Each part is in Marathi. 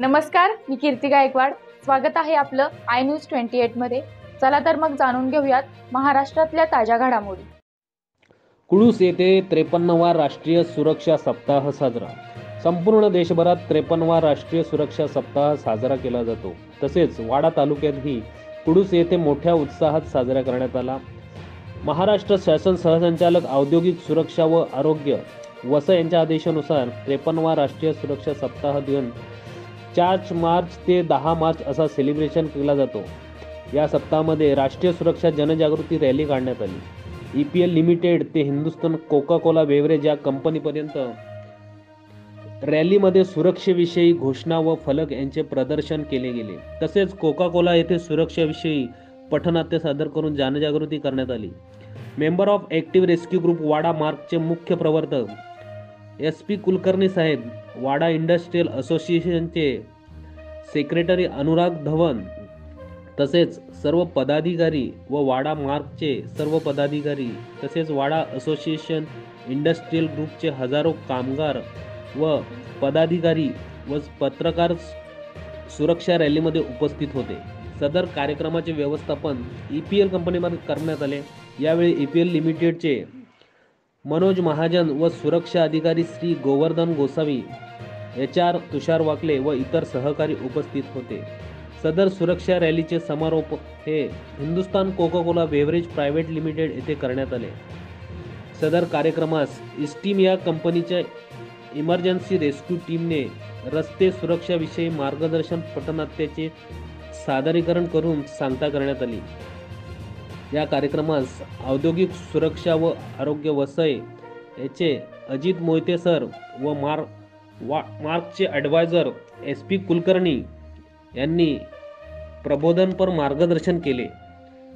नमस्कार, मी कीर्ती गायकवाड। स्वागत आहे आपलं आय न्यूज 28 मध्ये। चला तर मग जाणून घेऊयात महाराष्ट्रातल्या ताज्या घडामोडी। कुडूस येथे 53वा राष्ट्रीय सुरक्षा सप्ताह साजरा। संपूर्ण देशभरात 53वा राष्ट्रीय सुरक्षा सप्ताह साजरा केला जातो। तसेच वाडा तालुक्यातही कुडूस येथे मोठ्या उत्साहात साजरा करण्यात आला। महाराष्ट्र शासन सहसंचालक औद्योगिक सुरक्षा व आरोग्य वसई यांच्या आदेशानुसार 53वा राष्ट्रीय सुरक्षा सप्ताह दिन 4 मार्च ते 10 मार्च असा सेलिब्रेशन केला जातो। या सप्ताहामध्ये राष्ट्रीय सुरक्षा जनजागृती रॅली काढण्यात आली। EPL लिमिटेड ते हिंदुस्थान कोका कोला बेवरेज या कंपनीपर्यंत रॅलीमध्ये सुरक्षेविषयी घोषणा व फलक यांचे प्रदर्शन केले गेले। तसेच कोका कोला येथे सुरक्षेविषयी पथनाट्य सादर करून जनजागृती करण्यात आली। Member of active rescue group Wada मार्गचे मुख्य प्रवर्तक SP कुलकर्णी साहेब, वाडा इंडस्ट्रियल असोसिएशनचे सेक्रेटरी अनुराग धवन तसेच सर्व पदाधिकारी व वाडा मार्गचे सर्व पदाधिकारी तसेच वाडा असोसिएशन इंडस्ट्रियल ग्रुपचे हजारो कामगार व पदाधिकारी व पत्रकार सुरक्षा रॅलीमध्ये उपस्थित होते। सदर कार्यक्रमाचे व्यवस्थापन EPL कंपनीमध्ये करण्यात आले। यावेळी EPL लिमिटेडचे मनोज महाजन व सुरक्षा अधिकारी श्री गोवर्धन गोसावी, HR तुषार वाकले व इतर सहकारी उपस्थित होते। सदर सुरक्षा रॅलीचे समारोप हे Hindustan Coca Cola beverage private limited येथे करण्यात आले। सदर कार्यक्रमास इस्टीम या कंपनीच्या इमर्जन्सी रेस्क्यू टीमने रस्ते सुरक्षाविषयी मार्गदर्शन पथनाट्याचे सादरीकरण करून सांगता करण्यात आली। या कार्यक्रमास औद्योगिक सुरक्षा व आरोग्य वसई याचे अजित मोहिते सर व मार्गचे ॲडवायझर SP कुलकर्णी यांनी प्रबोधनपर मार्गदर्शन केले।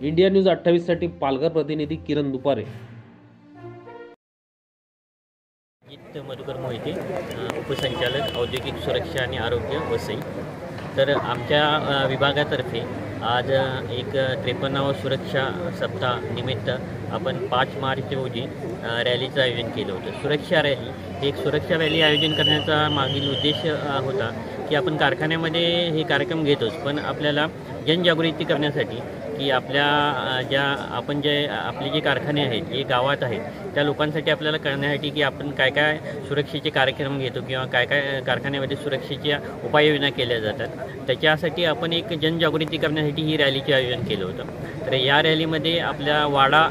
इंडिया न्यूज 28 साठी पालघर प्रतिनिधी किरण दुपारे। अजित मधुकर मोहिते, उपसंचालक औद्योगिक सुरक्षा आणि आरोग्य वसई। तर आमच्या विभागातर्फे आज एक 53वा सुरक्षा सप्ताह निमित्त आपण 5 मार्च रोजी रॅलीचं आयोजन केलं होतं। सुरक्षा रॅली एक सुरक्षा रॅली आयोजन करण्याचा मागील उद्देश होता की आपण कारखान्यामध्ये हे कार्यक्रम घेतोच, पण आपल्याला जनजागृती करण्यासाठी की आपल्या आपले जे कारखाने आहेत जे गावात आहेत त्या लोकांसाठी आपल्याला कळण्यासाठी की आपण काय काय सुरक्षेचे कार्यक्रम घेतो किंवा काय काय कारखान्यामध्ये सुरक्षेच्या उपाययोजना केल्या जातात, त्याच्यासाठी आपण एक जनजागृती करण्यासाठी ही रॅलीचे आयोजन केलं होतं। तर या रॅलीमध्ये आपल्या वाडा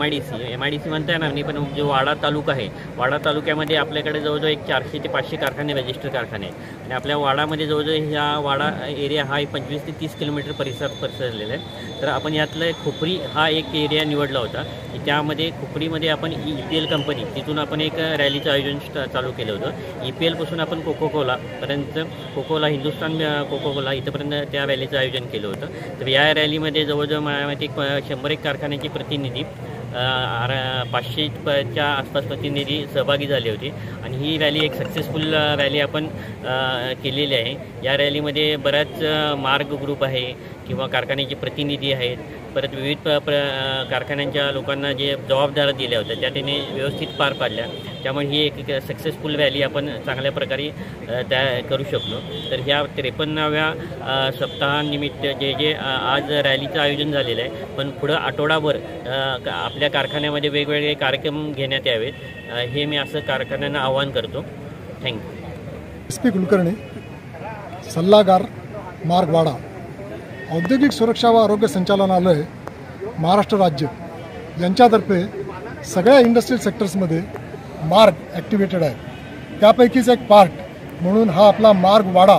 MIDC म्हणता येणार नाही, पण जो वाडा तालुका आहे, वाडा तालुक्यामध्ये आपल्याकडे जवळजवळ एक 400 ते 500 कारखाने रजिस्टर कारखाने आहेत आणि आपल्या वाडामध्ये जवळजवळ ह्या वाडा एरिया हा 25 ते 30 किलोमीटर परिसरात पसरलेला आहे। तर आपण यातलं खोपरी हा एक एरिया निवडला होता की त्यामध्ये खोपरीमध्ये आपण EPL कंपनी तिथून आपण एक रॅलीचं आयोजन चालू केलं होतं। EPL पासून आपण कोको कोलापर्यंत हिंदुस्थान कोको कोला इथंपर्यंत त्या रॅलीचं आयोजन केलं होतं। तर या रॅलीमध्ये जवळजवळ माझ्यामध्ये 100 कारखान्याचे प्रतिनिधी 500च्या आसपास प्रतिनिधी सहभागी झाले होते आणि ही रॅली एक सक्सेसफुल रॅली आपण केलेली आहे। या रॅलीमध्ये बऱ्याच मार्ग ग्रुप आहे किंवा कारखान्याचे प्रतिनिधी आहेत, परत विविध कारखान्यांच्या लोकांना जे जबाबदाऱ्या दिल्या होत्या त्या त्यांनी व्यवस्थित पार पाडल्या, त्यामुळे ही एक सक्सेसफुल रॅली आपण चांगल्या प्रकारे त्या करू शकलो। तर ह्या 53व्या सप्ताहानिमित्त जे आज रॅलीचं आयोजन झालेलं आहे, पण पुढं आठवडाभर आपल्या कारखान्यामध्ये वेगवेगळे कार्यक्रम घेण्यात यावेत हे मी असं कारखान्यांना आवाहन करतो। थँक्यू। SP कुलकर्णी, सल्लागार, मार्ग वाडा, औद्योगिक सुरक्षा व आरोग्य संचालनालय महाराष्ट्र राज्य यांच्यातर्फे सगळ्या इंडस्ट्रियल सेक्टर्समध्ये मार्ग ॲक्टिवेटेड आहे। त्यापैकीच एक पार्ट म्हणून हा आपला मार्ग वाडा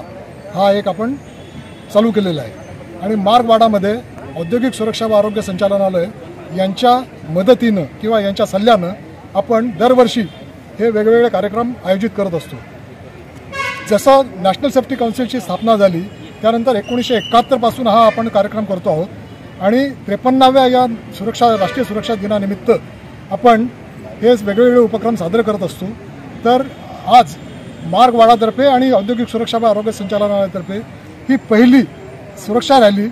हा एक आपण चालू केलेला आहे आणि मार्ग वाडामध्ये औद्योगिक सुरक्षा व आरोग्य संचालनालय यांच्या मदतीनं किंवा यांच्या सल्ल्यानं आपण दरवर्षी हे वेगवेगळे कार्यक्रम आयोजित करत असतो। जसं नॅशनल सेफ्टी काउन्सिलची स्थापना झाली त्यानंतर 1971 पासून हा आपण कार्यक्रम करतो आहोत आणि 53व्या या राष्ट्रीय सुरक्षा दिनानिमित्त आपण हे वेगवेगळे उपक्रम सादर करत असतो। तर आज मार्ग वाडातर्फे आणि औद्योगिक सुरक्षा व आरोग्य संचालनालयातर्फे ही पहिली सुरक्षा रॅली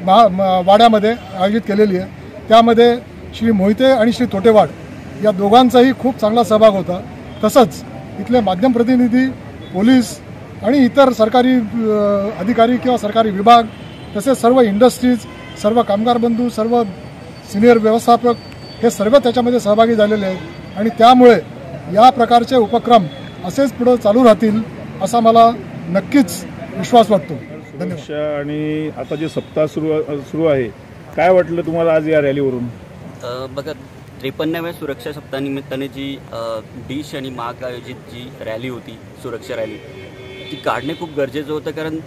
वाड्यामध्ये आयोजित केलेली आहे। त्यामध्ये श्री मोहिते आणि श्री तोटेवाड या दोघांचाही खूप चांगला सहभाग होता। तसंच इथले माध्यम प्रतिनिधी, पोलीस आणि इतर सरकारी अधिकारी किंवा सरकारी विभाग तसेच सर्व इंडस्ट्रीज, सर्व कामगार बंधू, सर्व सिनियर व्यवस्थापक हे सर्व त्याच्यामध्ये सहभागी झालेले आहेत आणि त्यामुळे या प्रकारचे उपक्रम असेच पुढे चालू राहतील असा मला नक्कीच विश्वास वाटतो. धन्यवाद. सुरक्षा आणि आता जे सप्ताह सुरू आहे, काय वाटलं तुम्हाला आज या रॅलीवरून? बघा, 53व्या सुरक्षा सप्ताहानिमित्ताने जी डिश आणि माग आयोजित जी रॅली होती, सुरक्षा रॅली, ती काढणे खूप गरजेचं होतं. कारण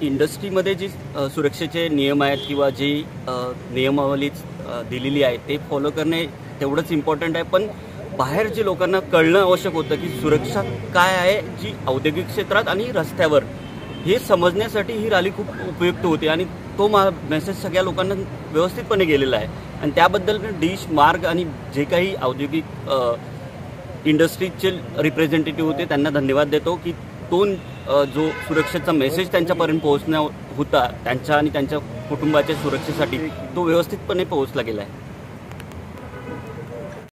इंडस्ट्रीमध्ये जी सुरक्षेचे नियम आहेत किंवा जी नियमावली दिलेली आहे ते फॉलो करणे तेवढंच इम्पॉर्टंट आहे, पण बाहेर जे लोकांना कळणं आवश्यक होतं की सुरक्षा काय आहे जी औद्योगिक क्षेत्रात आणि रस्त्यावर, हे समजण्यासाठी ही रॅली खूप उपयुक्त होती आणि तो मेसेज सगळ्या लोकांना व्यवस्थितपणे गेलेला आहे. आणि त्याबद्दल डिश, मार्ग आणि जे काही औद्योगिक इंडस्ट्रीजचे रिप्रेझेंटेटिव्ह होते त्यांना धन्यवाद देतो की तो जो सुरक्षेचा मेसेज त्यांच्यापर्यंत पोहोचणं होता त्यांच्या आणि त्यांच्या कुटुंबाच्या सुरक्षेसाठी, तो व्यवस्थितपणे पोहोचला गेला आहे.